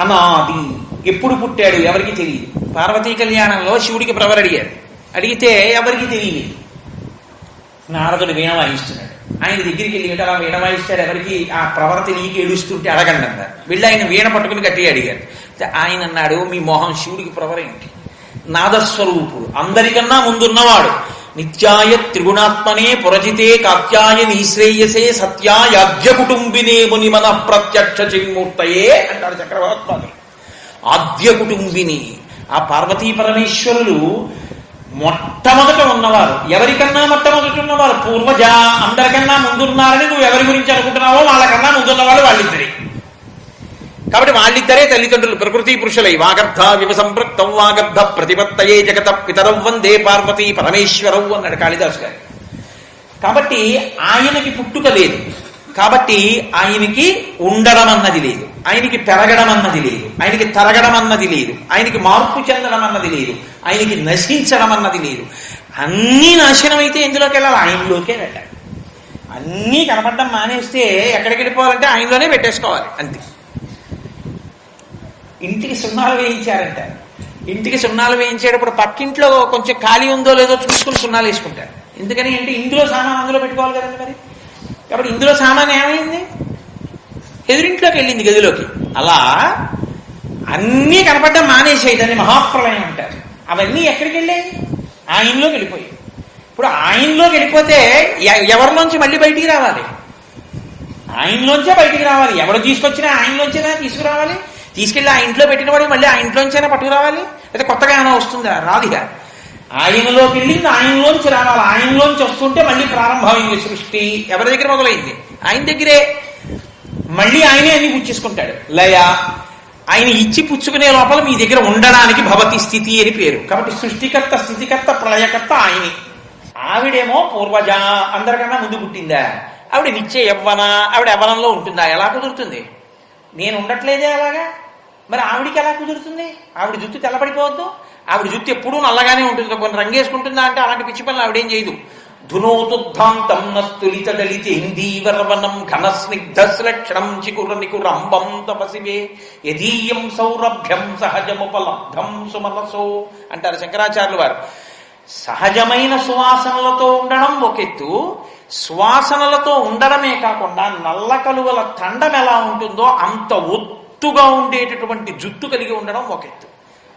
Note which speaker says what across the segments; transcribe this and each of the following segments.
Speaker 1: అనాది, ఎప్పుడు పుట్టాడు ఎవరికి తెలియదు. పార్వతీ కళ్యాణంలో శివుడికి ప్రవర అడిగాడు, అడిగితే ఎవరికి తెలియలేదు. నారదుడు వీణ వాయిస్తున్నాడు, ఆయన దగ్గరికి వెళ్ళి అలా వీణ వాయిస్తాడు, ఎవరికి ఆ ప్రవర తెలియక ఏడుస్తుంటే అడగండి అన్నారు. వెళ్ళి ఆయన వీణ పట్టుకుని గట్టిగా అడిగారు. ఆయన అన్నాడు, మీ మోహం శివుడికి ప్రవర ఏంటి, నాదస్వరూపుడు, అందరికన్నా ముందున్నవాడు, నిత్యాయ త్రిగుణాత్మనే పురజితే కాత్యాయ నీశ్రేయసే సత్యాయాజ్య కుటుంబినే ముని మన ప్రత్యక్ష చిన్మూర్తయే అంటారు చక్రవర్తి. ఆద్య కుటుంబిని, ఆ పార్వతీ పరమేశ్వరులు మొట్టమొదట ఉన్నవారు. ఎవరికన్నా మొట్టమొదటి ఉన్నవారు పూర్వజ, అందరికన్నా ముందున్నారని నువ్వు ఎవరి గురించి అనుకుంటున్నావో వాళ్ళకన్నా ముందున్నవాళ్ళు వాళ్ళిద్దరే. కాబట్టి వాళ్ళిద్దరే తల్లిదండ్రులు, ప్రకృతి పురుషులై. వాగర్ధ వివసంపృక్తం వాగర్ధ ప్రతిపత్తయే జగత పితరవ్ వందే పార్వతీ పరమేశ్వరవు అన్నాడు కాళిదాసు గారు. కాబట్టి ఆయనకి పుట్టుక లేదు, కాబట్టి ఆయనకి ఉండడం అన్నది లేదు, ఆయనకి పెరగడం అన్నది లేదు, ఆయనకి తరగడం అన్నది లేదు, ఆయనకి మార్పు చెందడం అన్నది లేదు, ఆయనకి నశించడం అన్నది లేదు. అన్నీ నాశనం అయితే ఎందులోకి వెళ్ళాలి, ఆయనలోకే వెళ్ళాలి. అన్నీ కనపడడం మానేస్తే ఎక్కడికి వెళ్ళిపోవాలంటే ఆయనలోనే పెట్టేసుకోవాలి అంతే. ఇంటికి సున్నాలు వేయించారంట, ఇంటికి సున్నాలు వేయించేటప్పుడు పక్కింట్లో కొంచెం ఖాళీ ఉందో లేదో చూసుకుని సున్నాలు వేసుకుంటారు. ఎందుకని అంటే ఇందులో సామాన్ అందులో పెట్టుకోవాలి కదండి మరి. కాబట్టి ఇందులో సామాన్ ఏమైంది, ఎదురింట్లోకి వెళ్ళింది గదిలోకి. అలా అన్నీ కనపడడం మానేసాయి, దాన్ని మహాప్రలయం అంటారు. అవన్నీ ఎక్కడికి వెళ్ళాయి, ఆయనలోకి వెళ్ళిపోయాయి. ఇప్పుడు ఆయనలోకి వెళ్ళిపోతే ఎవరిలోంచి మళ్ళీ బయటికి రావాలి, ఆయనలోంచే బయటికి రావాలి. ఎవరు తీసుకొచ్చినా ఆయనలోంచేనా తీసుకురావాలి. తీసుకెళ్ళి ఆ ఇంట్లో పెట్టిన వాడు మళ్ళీ ఆ ఇంట్లోంచైనా పట్టుకురావాలి, అయితే కొత్తగా ఏమైనా వస్తుందా, రాదుగా. ఆయనలోకి వెళ్ళింది ఆయనలోంచి రావాలి, ఆయనలోంచి వస్తుంటే మళ్ళీ ప్రారంభమైంది సృష్టి. ఎవరి దగ్గర మొదలైంది, ఆయన దగ్గరే. మళ్ళీ ఆయనే అన్ని పుచ్చేసుకుంటాడు. లయ ఆయన ఇచ్చి పుచ్చుకునే లోపల మీ దగ్గర ఉండడానికి భవతి స్థితి అని పేరు. కాబట్టి సృష్టికర్త, స్థితికర్త, ప్రళయకర్త ఆయనే. ఆవిడేమో పూర్వజ, అందరికన్నా ముందు పుట్టిందా, ఆవిడ నిత్య యవ్వన, ఆవిడ యవ్వనంలో ఉంటుందా, ఎలా కుదురుతుంది. నేను ఉండట్లేదే అలాగా, మరి ఆవిడికి ఎలా కుదురుతుంది. ఆవిడ జుట్టు తెల్లబడిపోవద్దు, ఆవిడ జుట్టు ఎప్పుడూ నల్లగానే ఉంటుంది. కొన్ని రంగేసుకుంటుందా అంటే అలాంటి పిచ్చి పనులు ఆవిడేం చేయదు. ధునోతుద్ధాంతం నస్తులిత దళితేందీవరవనం ఘనస్నిగ్ధశ్లక్షణం చికుర నికురంబం తపసివే యదీయం సౌరభ్యం సహజముపలబ్ధం సుమనసో అంటారు శంకరాచార్యులు వారు. సహజమైన సువాసనలతో ఉండడం ఒకెత్తు, సువాసనలతో ఉండడమే కాకుండా నల్ల కలువల తండం ఎలా ఉంటుందో అంత ఒత్తుగా ఉండేటటువంటి జుట్టు కలిగి ఉండడం ఒకెత్తు.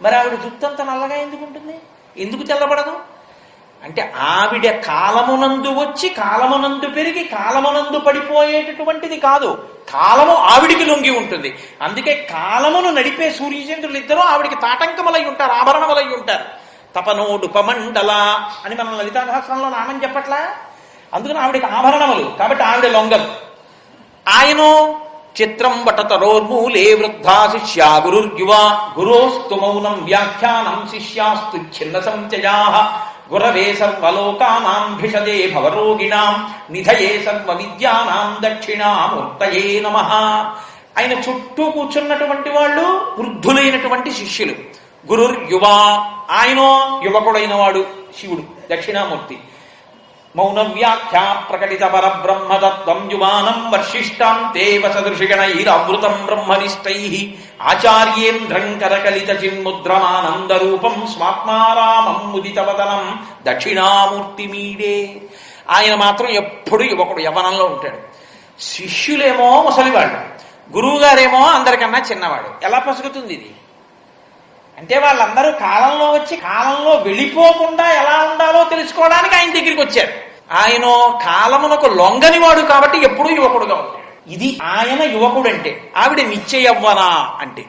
Speaker 1: మరి ఆవిడ జుట్టు అంత నల్లగా ఎందుకు ఉంటుంది, ఎందుకు తెల్లబడదు అంటే ఆవిడ కాలమునందు వచ్చి కాలమునందు పెరిగి కాలమునందు పడిపోయేటటువంటిది కాదు, కాలము ఆవిడికి లొంగి ఉంటుంది. అందుకే కాలమును నడిపే సూర్యచంద్రులు ఇద్దరూ ఆవిడికి తాటంకములై ఉంటారు, ఆభరణములై ఉంటారు. తపనోడుపమండల అని మనం లలితా సహస్రంలో నామం చెప్పట్లా, అందుకని ఆవిడికి ఆభరణములు. కాబట్టి ఆవిడ లొంగదు. ఆయన చిత్రం వటతరోర్మూలే వృద్ధా శిష్యా గురుర్యువ గురోస్తు మౌనం వ్యాఖ్యానం శిష్యాస్తు ఛిన్న సంచయా గురవే సర్వలోకానాం భిషదే భవరోగిణాం నిధయే సర్వ విద్యానాం దక్షిణామూర్తయే నమః. ఆయన చుట్టూ కూర్చున్నటువంటి వాళ్ళు వృద్ధులైనటువంటి శిష్యులు. గురుర్యువ, ఆయన యువకుడైన వాడు శివుడు దక్షిణామూర్తి. మౌన వ్యాఖ్యా ప్రకటిత పరబ్రహ్మతత్వం యువానం వర్షిష్టాం దేవ సదృషిగణైరవృతం బ్రహ్మనిష్టై ఆచార్యేంద్రం కరకలిత చిన్ముద్రమానందరూపం స్వాత్మారామం ముదితవదనం దక్షిణామూర్తి మీడే. ఆయన మాత్రం ఎప్పుడు యువకుడు, యవ్వనంలో ఉంటాడు. శిష్యులేమో ముసలివాడు, గురువుగారేమో అందరికన్నా చిన్నవాడు. ఎలా పసుగుతుంది ఇది అంటే వాళ్ళందరూ కాలంలో వచ్చి కాలంలో వెళ్ళిపోకుండా ఎలా ఉండాలో తెలుసుకోవడానికి ఆయన దగ్గరికి వచ్చారు. ఆయన కాలమునకు లొంగనివాడు కాబట్టి ఎప్పుడూ యువకుడుగా ఉంటాడు. ఇది ఆయన యువకుడు అంటే. ఆవిడ నిత్య యవ్వన అంటే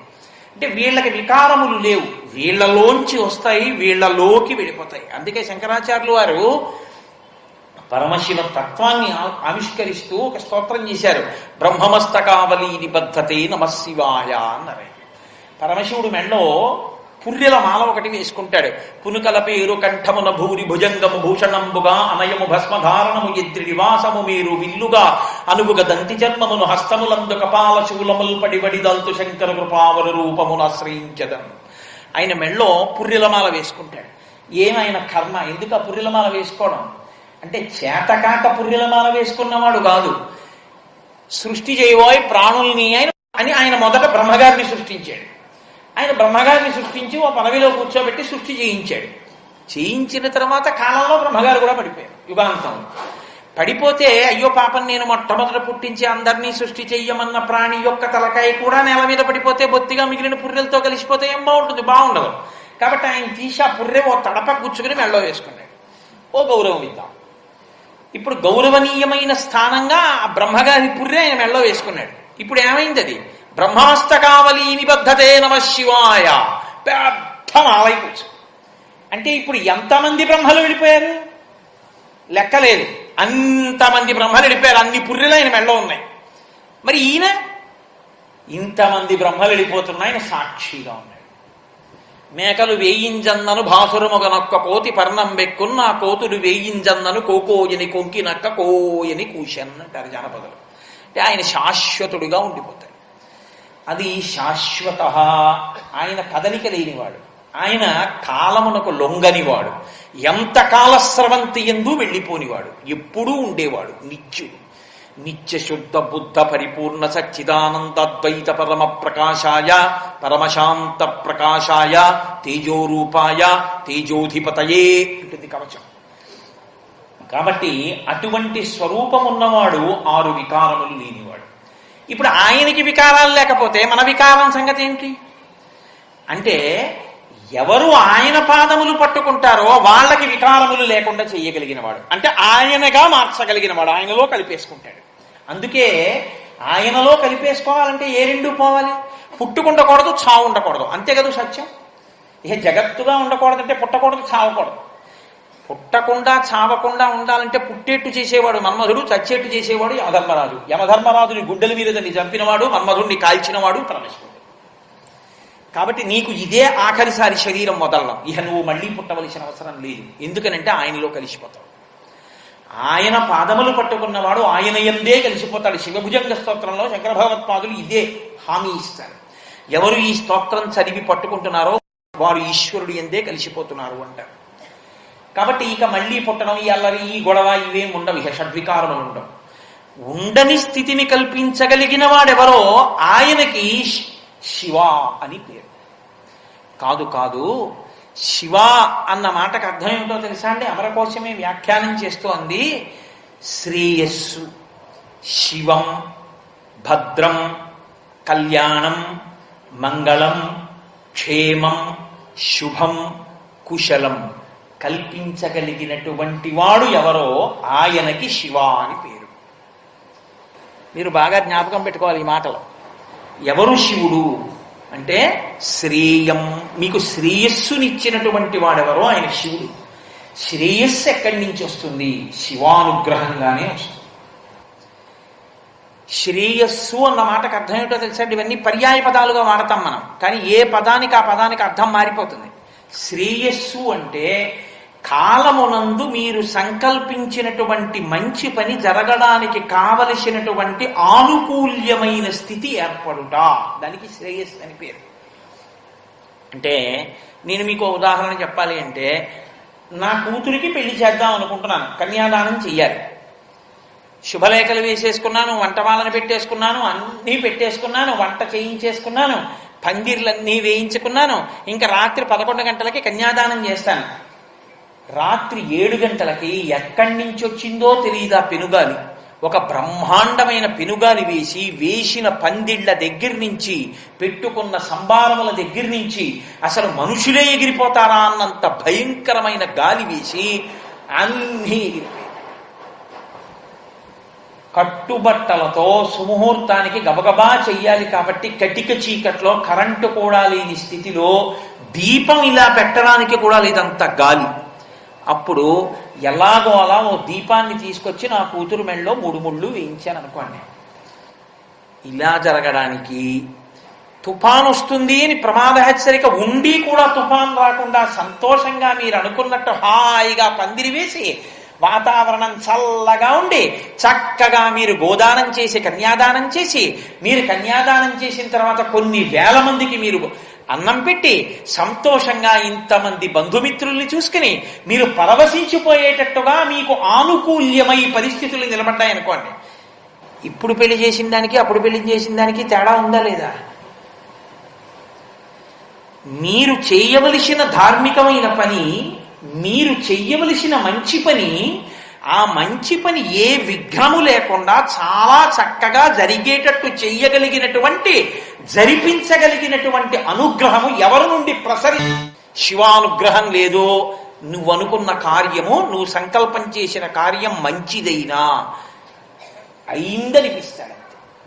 Speaker 1: వీళ్ళకి వికారములు లేవు, వీళ్ళలోంచి వస్తాయి, వీళ్ళలోకి వెళ్ళిపోతాయి. అందుకే శంకరాచార్యులు వారు పరమశివ తత్వాన్ని ఆవిష్కరిస్తూ ఒక స్తోత్రం చేశారు. బ్రహ్మమస్తకావలి నిబద్ధతే నమశివాయ అన్నారు. పరమశివుడు మెళ్ళో పుర్రెల మాల ఒకటి వేసుకుంటాడు. పునుకల పేరు కంఠమున భూరి భుజంగము భూషణంబుగా అనయము భస్మధారణము ఎద్రి నివాసము మీరు విల్లుగా అనుగుగ దంతి చర్మమును హస్తములందు కపాల శూలముల్ పడివడి దల్తు శంకర కృపావర రూపమును ఆశ్రయించదం. ఆయన మెళ్ళో పుర్రెలమాల వేసుకుంటాడు. ఏమైనా కర్మ, ఎందుకు ఆ పుర్రెలమాల వేసుకోవడం అంటే చేతకాక పుర్రెలమాల వేసుకున్నవాడు కాదు. సృష్టి చేయబోయే ప్రాణుల్ని ఆయన అని ఆయన మొదట బ్రహ్మగారిని సృష్టించాడు. ఆయన బ్రహ్మగారిని సృష్టించి ఓ పదవిలో కూర్చోబెట్టి సృష్టి చేయించాడు. చేయించిన తర్వాత కాలంలో బ్రహ్మగారు కూడా పడిపోయారు. యుగాంతం పడిపోతే అయ్యో పాపం, నేను మొట్టమొదట పుట్టించి అందరినీ సృష్టి చెయ్యమన్న ప్రాణి యొక్క తలకాయ కూడా నేల మీద పడిపోతే బొత్తిగా మిగిలిన పుర్రెలతో కలిసిపోతే ఏం బాగుంటుంది? బాగుండదు. కాబట్టి ఆయన తీసి ఆ పుర్రె ఓ తడప గుచ్చుకుని మెళ్ళో వేసుకున్నాడు. ఓ గౌరవం ఇద్దాం. ఇప్పుడు గౌరవనీయమైన స్థానంగా ఆ బ్రహ్మగారి పుర్రె ఆయన మెళ్ళో వేసుకున్నాడు. ఇప్పుడు ఏమైంది? అది బ్రహ్మాస్తకావలి నిబద్ధతే నమ శివాయ, పెద్ద మాలైపోవచ్చు. అంటే ఇప్పుడు ఎంతమంది బ్రహ్మలు వెళ్ళిపోయారు? లెక్కలేదు. అంతమంది బ్రహ్మలు వెళ్ళిపోయారు. అన్ని పుర్రెలు ఆయన మెళ్ళో ఉన్నాయి. మరి ఈయన ఇంతమంది బ్రహ్మలు వెళ్ళిపోతున్నా ఆయన సాక్షిగా ఉన్నాడు. మేకలు వేయింజన్నను భాసురముగనొక్క కోతి పర్ణం బెక్కున్న ఆ కోతులు వేయింజన్నను కోకోయని కొంకినక్క కోయని కూషన్ అంటారు జానపదులు. అంటే ఆయన శాశ్వతుడిగా ఉండిపోతాడు. అది శాశ్వత. ఆయన కదలిక లేనివాడు. ఆయన కాలమునకు లొంగనివాడు. ఎంత కాలస్రవంతి ఎందు వెళ్ళిపోనివాడు. ఎప్పుడూ ఉండేవాడు. నిత్యుడు. నిత్య శుద్ధ బుద్ధ పరిపూర్ణ సచ్చిదానందద్వైత పరమ ప్రకాశాయ పరమశాంత ప్రకాశాయ తేజోరూపాయ తేజోధిపతయే ఉంటుంది కవచం. కాబట్టి అటువంటి స్వరూపం ఉన్నవాడు 6 వికారములు లేనివాడు. ఇప్పుడు ఆయనకి వికారాలు లేకపోతే మన వికారం సంగతి ఏంటి అంటే, ఎవరు ఆయన పాదములు పట్టుకుంటారో వాళ్ళకి వికారములు లేకుండా చెయ్యగలిగిన వాడు. అంటే ఆయనగా మార్చగలిగిన వాడు. ఆయనలో కలిపేసుకుంటాడు. అందుకే ఆయనలో కలిపేసుకోవాలంటే ఏ రెండు పోవాలి? పుట్టుకుండకూడదు, చావు ఉండకూడదు. అంతే కదా సత్యం. ఇక జగత్తుగా ఉండకూడదంటే పుట్టకూడదు, చావకూడదు. పుట్టకుండా చావకుండా ఉండాలంటే పుట్టేట్టు చేసేవాడు మన్మధుడు, చచ్చేట్టు చేసేవాడు యమధర్మరాజు. యమధర్మరాజుని గుడ్డల మీద చంపినవాడు, మన్మధుడిని కాల్చినవాడు పరమేశ్వరుడు. కాబట్టి నీకు ఇదే ఆఖరిసారి శరీరం వదలడం. ఇక నువ్వు మళ్ళీ పుట్టవలసిన అవసరం లేదు. ఎందుకనంటే ఆయనలో కలిసిపోతావు. ఆయన పాదములు పట్టుకున్నవాడు ఆయన యందే కలిసిపోతాడు. శివభుజంగ స్తోత్రంలో శంకర భగవత్పాదులు ఇదే హామీ ఇస్తారు. ఎవరు ఈ స్తోత్రం చదివి పట్టుకుంటున్నారో వారు ఈశ్వరుడు యందే కలిసిపోతున్నారు అంటారు. కాబట్టి ఇక మళ్ళీ పుట్టడం, ఈ అల్లరి, ఈ గొడవ ఇవేం ఉండవు. ఇక షడ్వికారములు ఉండవు. ఉండని స్థితిని కల్పించగలిగిన వాడెవరో ఆయనకి శివ అని పేరు. కాదు కాదు, శివ అన్న మాటకు అర్థం ఏమిటో తెలుసా అండి? అమరకోశమే వ్యాఖ్యానం చేస్తోంది. శ్రేయస్సు, శివం, భద్రం, కళ్యాణం, మంగళం, క్షేమం, శుభం, కుశలం కల్పించగలిగినటువంటి వాడు ఎవరో ఆయనకి శివ అని పేరు. మీరు బాగా జ్ఞాపకం పెట్టుకోవాలి ఈ మాటలో. ఎవరు శివుడు అంటే శ్రేయం, మీకు శ్రేయస్సునిచ్చినటువంటి వాడెవరో ఆయన శివుడు. శ్రేయస్సు ఎక్కడి నుంచి వస్తుంది? శివానుగ్రహంగానే వస్తుంది. శ్రేయస్సు అన్న మాటకు అర్థం ఏంటో తెలుసండి? ఇవన్నీ పర్యాయ పదాలుగా వాడతాం మనం, కానీ ఏ పదానికి ఆ పదానికి అర్థం మారిపోతుంది. శ్రేయస్సు అంటే కాలమునందు మీరు సంకల్పించినటువంటి మంచి పని జరగడానికి కావలసినటువంటి ఆనుకూల్యమైన స్థితి ఏర్పడుట, దానికి శ్రేయస్సు అని పేరు. అంటే నేను మీకు ఉదాహరణ చెప్పాలి అంటే, నా కూతురికి పెళ్లి చేద్దాం అనుకుంటున్నాను, కన్యాదానం చెయ్యాలి. శుభలేఖలు వేసేసుకున్నాను, వంటమాలను పెట్టేసుకున్నాను, అన్నీ పెట్టేసుకున్నాను, వంట చేయించేసుకున్నాను, పందిర్లన్నీ వేయించుకున్నాను. ఇంకా రాత్రి 11 గంటలకి కన్యాదానం చేస్తాను. రాత్రి 7 గంటలకి ఎక్కడి నుంచి వచ్చిందో తెలియదు ఆ పెనుగాలి. ఒక బ్రహ్మాండమైన పెనుగాలి వేసిన పందిళ్ల దగ్గర నుంచి, పెట్టుకున్న సంబారముల దగ్గర నుంచి అసలు మనుషులే ఎగిరిపోతారా అన్నంత భయంకరమైన గాలి వేసి అన్నీ ఎగిరిపోయాయి. కట్టుబట్టలతో సుముహూర్తానికి గబగబా చెయ్యాలి కాబట్టి కటిక చీకట్లో కరెంటు కూడా లేని స్థితిలో దీపం ఇలా పెట్టడానికి కూడా లేదంత గాలి. అప్పుడు ఎలాగో అలా ఓ దీపాన్ని తీసుకొచ్చి నా కూతురు మెళ్ళలో 3 ముళ్ళు వేయించాను అనుకోండి. ఇలా జరగడానికి తుఫాన్ వస్తుంది అని ప్రమాద హెచ్చరిక ఉండి కూడా తుఫాన్ రాకుండా సంతోషంగా మీరు అనుకున్నట్టు హాయిగా పందిరి వేసి వాతావరణం చల్లగా ఉండి చక్కగా మీరు గోదానం చేసి కన్యాదానం చేసి, మీరు కన్యాదానం చేసిన తర్వాత కొన్ని వేల మందికి మీరు అన్నం పెట్టి సంతోషంగా ఇంతమంది బంధుమిత్రుల్ని చూసుకుని మీరు పరవశించిపోయేటట్టుగా మీకు ఆనుకూల్యమై పరిస్థితులు నిలబడ్డాయనుకోండి, ఇప్పుడు పెళ్లి చేసిన దానికి అప్పుడు పెళ్లి చేసిన దానికి తేడా ఉందా లేదా? మీరు చేయవలసిన ధార్మికమైన పని, మీరు చెయ్యవలసిన మంచి పని, ఆ మంచి పని ఏ విఘ్నము లేకుండా చాలా చక్కగా జరిగేటట్టు చెయ్యగలిగినటువంటి, జరిపించగలిగినటువంటి అనుగ్రహము ఎవరి నుండి శివానుగ్రహం లేదో నువ్వు అనుకున్న కార్యము, నువ్వు సంకల్పం చేసిన కార్యం మంచిదైనా అయిందనిపిస్తాడు.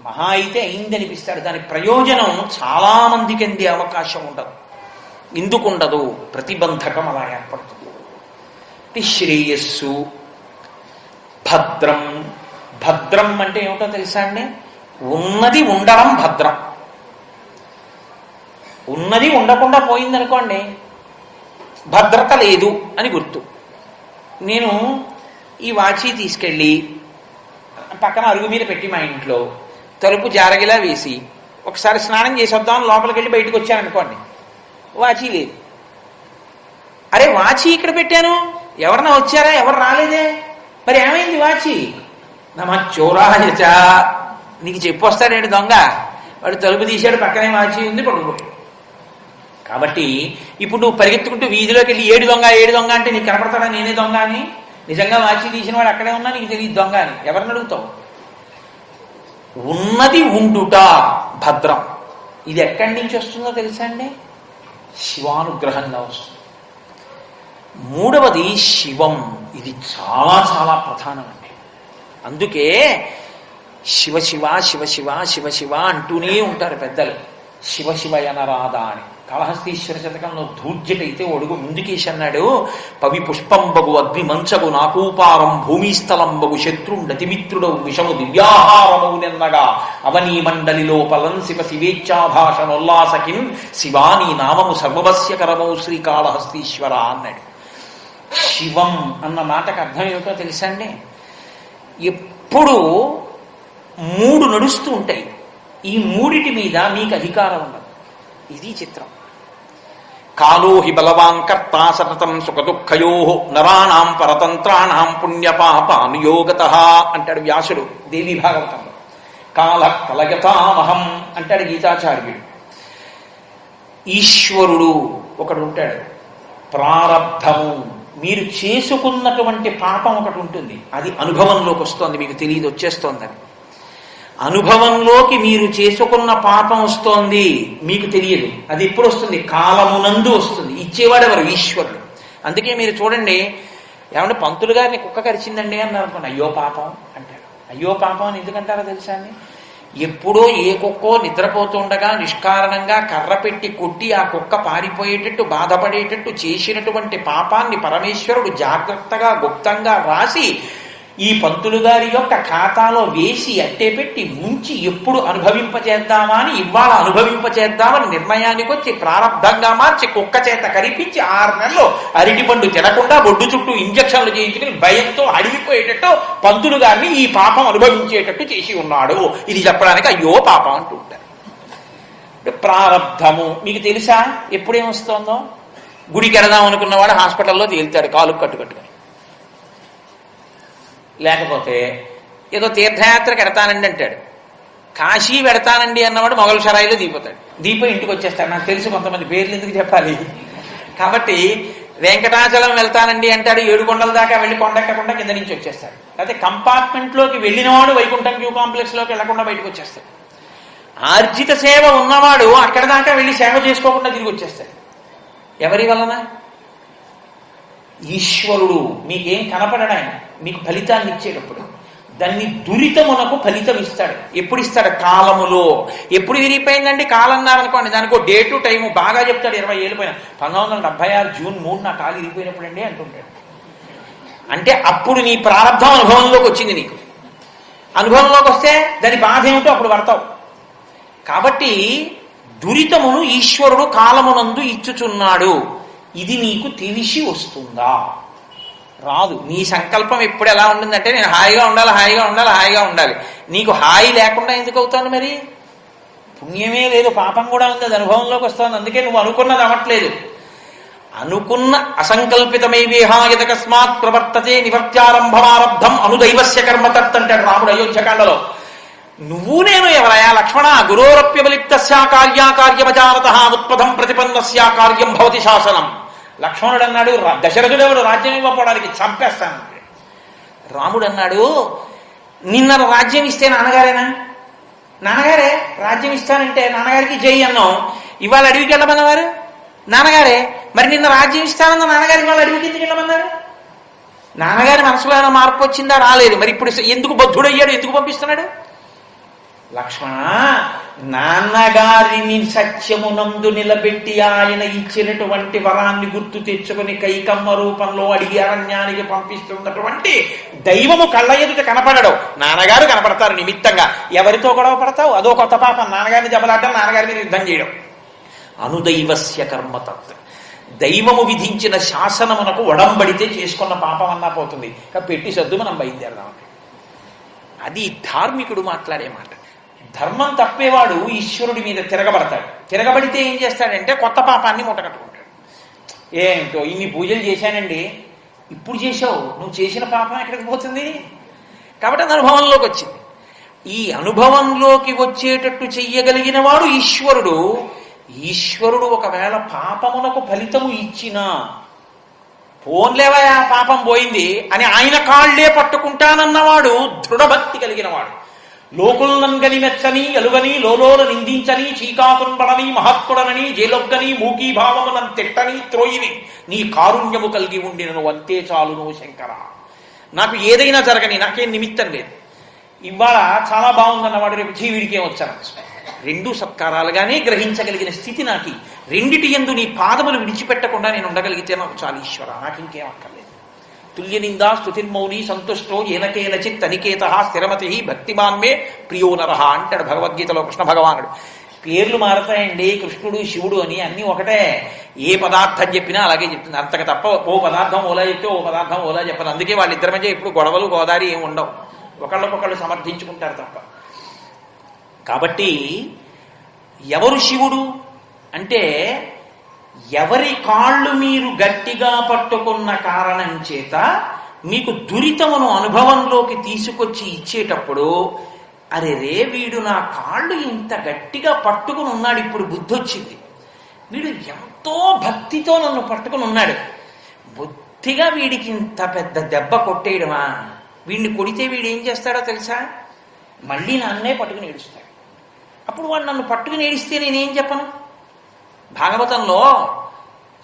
Speaker 1: మహా అయితే అయిందనిపిస్తాడు. దాని ప్రయోజనం చాలా మందికి అందే అవకాశం ఉండదు. ఎందుకు ఉండదు? ప్రతిబంధకం అలా ఏర్పడుతుంది. శ్రేయస్సు, భద్రం. భద్రం అంటే ఏమిటో తెలుసా అండి? ఉన్నది ఉండడం భద్రం. ఉన్నది ఉండకుండా పోయిందనుకోండి, భద్రత లేదు అని గుర్తు. నేను ఈ వాచి తీసుకెళ్ళి పక్కన అరుగు మీద పెట్టి మా ఇంట్లో తలుపు జారగిలా వేసి ఒకసారి స్నానం చేసి వద్దామని లోపలికి వెళ్ళి బయటకు వచ్చాననుకోండి, వాచి లేదు. అరే వాచి ఇక్కడ పెట్టాను, ఎవరన్నా వచ్చారా? ఎవరు రాలేదే, మరి ఏమైంది వాచి? నమ చోరాయచ, నీకు చెప్పొస్తాడేంటి దొంగ? వాడు తలుపు తీశాడు, పక్కనే వాచి ఉంది, పడుకోడు. కాబట్టి ఇప్పుడు నువ్వు పరిగెత్తుకుంటూ వీధిలోకి వెళ్ళి ఏడు దొంగ ఏడు దొంగ అంటే నీకు కనపడతాడా నేనే దొంగ అని? నిజంగా వాచి తీసిన వాడు అక్కడే ఉన్నా నీకు తెలియదు దొంగ అని. ఎవరిని అడుగుతావు? ఉన్నది ఉండుట భద్రం. ఇది ఎక్కడి నుంచి వస్తుందో తెలుసా అండి? శివానుగ్రహంగా వస్తుంది. మూడవది శివం. ఇది చాలా చాలా ప్రధానమండి. అందుకే శివ శివ శివ శివ శివ శివ అంటూనే ఉంటారు పెద్దలు. శివ శివ అనరాధా అని. కాళహస్తీశ్వర శతకంలో ధూర్జటైతే ఒడుగు ముందుకేసి అన్నాడు, పవి పుష్పంబగు అగ్ని మంచగు నాకూపారం భూమిస్థలంబగు శత్రుండతిమిత్రుడవు విషము దివ్యాహారమవు నిన్నగా అవనీ మండలిలో పలం శివ శివేచ్ఛాభాషణోల్లాసకిం శివాని నామము సర్వవస్యకరమౌ శ్రీకాళహస్తీశ్వర అన్నాడు. శివం అన్న మాటకు అర్థం ఏమిటో తెలుసా అండి? ఎప్పుడు మూడు నడుస్తూ ఉంటాయి, ఈ మూడిటి మీద మీకు అధికారం ఉండదు. ఇది చిత్రం. కాలో హి బలవాన్ కర్త సతతం సుఖ దుఃఖయో నరాణాం పరతంత్రాణాం పుణ్యపాపానుయోగత అంటాడు వ్యాసుడు దేవీ భాగవతంలో. కాల కలగతామహం అంటాడు గీతాచార్యుడు. ఈశ్వరుడు ఒకడు ఉంటాడు, ప్రారబ్ధము. మీరు చేసుకున్నటువంటి పాపం ఒకటి ఉంటుంది, అది అనుభవంలోకి వస్తోంది, మీకు తెలియదు వచ్చేస్తోందని. అనుభవంలోకి మీరు చేసుకున్న పాపం వస్తోంది, మీకు తెలియదు. అది ఎప్పుడు వస్తుంది? కాలమునందు వస్తుంది. ఇచ్చేవాడు ఎవరు? ఈశ్వరుడు. అందుకే మీరు చూడండి, ఏమంటే పంతులు గారిని కుక్క కరిచిందండి అన్నారు అనుకోండి, అయ్యో పాపం అంటారు. అయ్యో పాపం అని ఎందుకంటారో తెలుసా అండి? ఎప్పుడో ఏ కుక్కో నిద్రపోతుండగా నిష్కారణంగా కర్ర పెట్టి కొట్టి ఆ కుక్క పారిపోయేటట్టు బాధపడేటట్టు చేసినటువంటి పాపాన్ని పరమేశ్వరుడు జాగ్రత్తగా గుప్తంగా రాసి ఈ పంతులు గారి యొక్క ఖాతాలో వేసి అట్టే పెట్టి ఉంచి ఎప్పుడు అనుభవింపచేద్దామా అని, ఇవాళ అనుభవింపచేద్దామని నిర్ణయానికి వచ్చి ప్రారంభంగా మార్చి కుక్క చేత కరిపించి 6 నెలలు అరటిపండు తినకుండా బొడ్డు చుట్టూ ఇంజక్షన్లు చేయించుకుని భయంతో అడిగిపోయేటట్టు పంతులు గారిని ఈ పాపం అనుభవించేటట్టు చేసి ఉన్నాడు. ఇది చెప్పడానికి అయ్యో పాపం అంటూ ఉంటారు. ప్రారంధము మీకు తెలుసా ఎప్పుడేమొస్తోందో? గుడికి వెళదాం అనుకున్నవాడు హాస్పిటల్లో తేలుతాడు కాలు కట్టుకట్టుకుని. లేకపోతే ఏదో తీర్థయాత్రకు ఎడతానండి అంటాడు, కాశీ వెడతానండి అన్నవాడు మొగలు షరాయిలో దిగిపోతాడు. దిగిపోయి ఇంటికి వచ్చేస్తాడు. నాకు తెలుసు కొంతమంది పేర్లు ఎందుకు చెప్పాలి కాబట్టి. వెంకటాచలం వెళ్తానండి అంటాడు, 7 కొండల దాకా వెళ్ళి కొండెక్కకుండా కింద నుంచి వచ్చేస్తాడు. లేకపోతే కంపార్ట్మెంట్లోకి వెళ్ళినవాడు వైకుంఠం క్యూ కాంప్లెక్స్ లోకి వెళ్లకుండా బయటకు వచ్చేస్తాడు. ఆర్జిత సేవ ఉన్నవాడు అక్కడ దాకా వెళ్ళి సేవ చేసుకోకుండా తిరిగి వచ్చేస్తాడు. ఎవరి వలన? ఈశ్వరుడు. మీకేం కనపడడు ఆయన, మీకు ఫలితాన్ని ఇచ్చేటప్పుడు. దాన్ని దురితమునకు ఫలితం ఇస్తాడు. ఎప్పుడు ఇస్తాడు? కాలములో. ఎప్పుడు విరిగిపోయిందండి కాలం అన్నారనుకోండి, దానికి డేటు టైము బాగా చెప్తాడు. 20 ఏళ్ళు పోయిన 1976 జూన్ 3 నా కాలు విరిగిపోయినప్పుడు అండి అంటుంటాడు. అంటే అప్పుడు నీ ప్రారంభం అనుభవంలోకి వచ్చింది. నీకు అనుభవంలోకి వస్తే దాని బాధ ఏమిటో అప్పుడు పడతావు. కాబట్టి దురితమును ఈశ్వరుడు కాలమునందు ఇచ్చుచున్నాడు. ఇది నీకు తెలిసి వస్తుందా? రాదు. నీ సంకల్పం ఎప్పుడు ఎలా ఉంటుందంటే నేను హాయిగా ఉండాలి, హాయిగా ఉండాలి, హాయిగా ఉండాలి. నీకు హాయి లేకుండా ఎందుకు అవుతాను? మరి పుణ్యమే లేదు, పాపం కూడా ఉంది, అది అనుభవంలోకి వస్తుంది. అందుకే నువ్వు అనుకున్నది అవ్వట్లేదు. అనుకున్న అసంకల్పితమైవేహాయతకస్మాత్ ప్రవర్తతే నివర్త్యారంభమారబ్ధం అనుదైవస్య కర్మతత్ అంటాడు రాముడు అయోధ్యకాండలో. నువ్వు నేను ఎవరయా లక్ష్మణ? గురోరప్యబలిప్తస్యా కార్యాకార్యమజానత ఉత్పదం ప్రతిపన్నస్యా కార్యం భవతి శాసనం. లక్ష్మణుడు అన్నాడు, దశరథుడెవడు రాజ్యం ఇవ్వడానికి? చంపేస్తాను. రాముడు అన్నాడు, నిన్న రాజ్యం ఇస్తే నాన్నగారేనా? నాన్నగారే రాజ్యం ఇస్తానంటే నాన్నగారికి జై అన్నాం. ఇవాళ అడవికి వెళ్ళమన్నవారు నాన్నగారే. మరి నిన్న రాజ్యం ఇస్తానన్న నాన్నగారి ఇవాళ అడవికి ఎందుకు వెళ్ళమన్నారు? నాన్నగారి మనసులో ఏమైనా మార్పు వచ్చిందా? రాలేదు. మరి ఇప్పుడు ఎందుకు బద్ధుడయ్యాడు? ఎందుకు పంపిస్తున్నాడు? లక్ష్మణ, నాన్నగారిని సత్యమునందు నిలబెట్టి ఆయన ఇచ్చినటువంటి వరాన్ని గుర్తు తెచ్చుకుని కైకమ్మ రూపంలో అడిగి అరణ్యానికి పంపిస్తున్నటువంటి దైవము కళ్ళ ఎదుట కనపడడు. నాన్నగారు కనపడతారు నిమిత్తంగా. ఎవరితో గొడవ పడతావు? అదో కొత్త పాపం. నాన్నగారిని జబలాడడం, నాన్నగారి మీద యుద్ధం చేయడం. అనుదైవస్య కర్మతత్. దైవము విధించిన శాసనమునకు ఒడంబడితే చేసుకున్న పాపం అన్నా పోతుంది. పెట్టి సద్దు మనం బయలుదేరదాం. అది ధార్మికుడు మాట్లాడే మాట. ధర్మం తప్పేవాడు ఈశ్వరుడి మీద తిరగబడతాడు. తిరగబడితే ఏం చేస్తాడంటే కొత్త పాపాన్ని మూటకట్టుకుంటాడు. ఏంటో ఇన్ని పూజలు చేశానండి. ఇప్పుడు చేశావు, నువ్వు చేసిన పాపం ఎక్కడికి పోతుంది? కాబట్టి అది అనుభవంలోకి వచ్చింది. ఈ అనుభవంలోకి వచ్చేటట్టు చెయ్యగలిగిన వాడు ఈశ్వరుడు. ఈశ్వరుడు ఒకవేళ పాపమునకు ఫలితము ఇచ్చినా, పోన్లేవయా పాపం పోయింది అని ఆయన కాళ్లే పట్టుకుంటానన్నవాడు దృఢభక్తి కలిగిన వాడు. లోకుల్నంగని మెచ్చని ఎలుగని లోలోన నిందించని చీకాకున్బడని మహాత్ముడనని జేలొగ్గని మూకీభావమునం తిట్టని త్రోయిని నీ కారుణ్యము కలిగి ఉండినను అంతే చాలును శంకర. నాకు ఏదైనా జరగని, నాకేం నిమిత్తం లేదు. ఇవాళ చాలా బాగుందన్నవాడు రేపు జీవిడికేం వచ్చాను. రెండు సత్కారాలుగానే గ్రహించగలిగిన స్థితి నాకు. రెండిటి యందు నీ పాదములు విడిచిపెట్టకుండా నేను ఉండగలిగితే నాకు చాలు ఈశ్వర, నాకు ఇంకేం అక్కర్లేదు. తుల్యనిందా స్తుతిర్మౌని సంతుష్టో ఏనకేనచిత్ అనికేత స్థిరమతి భక్తిమాన్మే ప్రియో నరహ అంటాడు భగవద్గీతలో కృష్ణ భగవానుడు. పేర్లు మారతాయండి, కృష్ణుడు శివుడు అని, అన్ని ఒకటే. ఏ పదార్థం చెప్పినా అలాగే చెప్తుంది. అంతకు తప్ప ఓ పదార్థం ఓలా చెప్తే ఓ పదార్థం ఓలా చెప్పదు. అందుకే వాళ్ళిద్దరి మధ్య ఎప్పుడు గొడవలు గోదారి ఏమి ఉండవు. ఒకళ్ళకొకళ్ళు సమర్థించుకుంటారు తప్ప. కాబట్టి ఎవరు శివుడు అంటే, ఎవరి కాళ్ళు మీరు గట్టిగా పట్టుకున్న కారణం చేత మీకు దురితమును అనుభవంలోకి తీసుకొచ్చి ఇచ్చేటప్పుడు, అరే రే వీడు నా కాళ్ళు ఇంత గట్టిగా పట్టుకుని ఉన్నాడు, ఇప్పుడు బుద్ధి వచ్చింది, వీడు ఎంతో భక్తితో నన్ను పట్టుకుని ఉన్నాడు, బుద్ధిగా వీడికి ఇంత పెద్ద దెబ్బ కొట్టేయడమా? వీడిని కొడితే వీడు ఏం చేస్తాడో తెలుసా? మళ్ళీ నన్నే పట్టుకుని ఏడుస్తాడు. అప్పుడు వాడు నన్ను పట్టుకుని ఏడిస్తే నేనేం చెప్పను? భాగవతంలో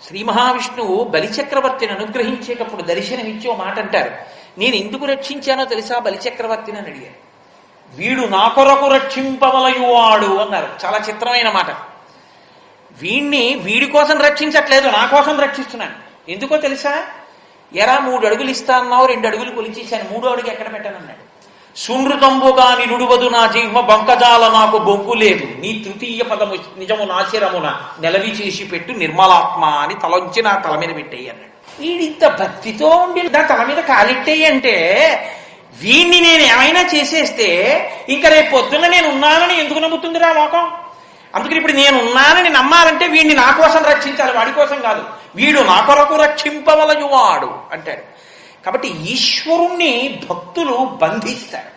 Speaker 1: శ్రీ మహావిష్ణువు బలిచక్రవర్తిని అనుగ్రహించేటప్పుడు దర్శనమిచ్చి ఓ మాట అంటారు. నేను ఎందుకు రక్షించానో తెలుసా బలిచక్రవర్తిని అని అడిగారు. వీడు నా కొరకు రక్షింపవలయువాడు అన్నారు. చాలా చిత్రమైన మాట. వీడి కోసం రక్షించట్లేదు, నా కోసం రక్షిస్తున్నాను. ఎందుకో తెలుసా? ఎరా 3 అడుగులు ఇస్తా అన్నావు, 2 అడుగులు కొలిచేశాను, 3వ అడుగు ఎక్కడ పెట్టానన్నాడు. సునృతంబుగా నిడువదు నా జీవ బంకజాల నాకు బొంకు లేదు, నీ తృతీయ పదము నిజము నాశిరమున నెలవి చేసి పెట్టు నిర్మలాత్మ అని తలంచి నా తల మీద పెట్టేయి అన్నాడు. వీడింత భక్తితో ఉండి నా తల మీద కాలెట్టేయి అంటే, వీణ్ణి నేను ఏమైనా చేసేస్తే ఇంకా రేపు పొద్దున్న నేను ఉన్నానని ఎందుకు నమ్ముతుందిరా లోకం? అందుకని ఇప్పుడు నేను ఉన్నానని నమ్మాలంటే వీడిని నా కోసం రక్షించాలి, వాడి కోసం కాదు. వీడు నా కొరకు రక్షింపవలయువాడు అంటాడు. కాబట్టి ఈశ్వరుణ్ణి భక్తులు బంధిస్తారు.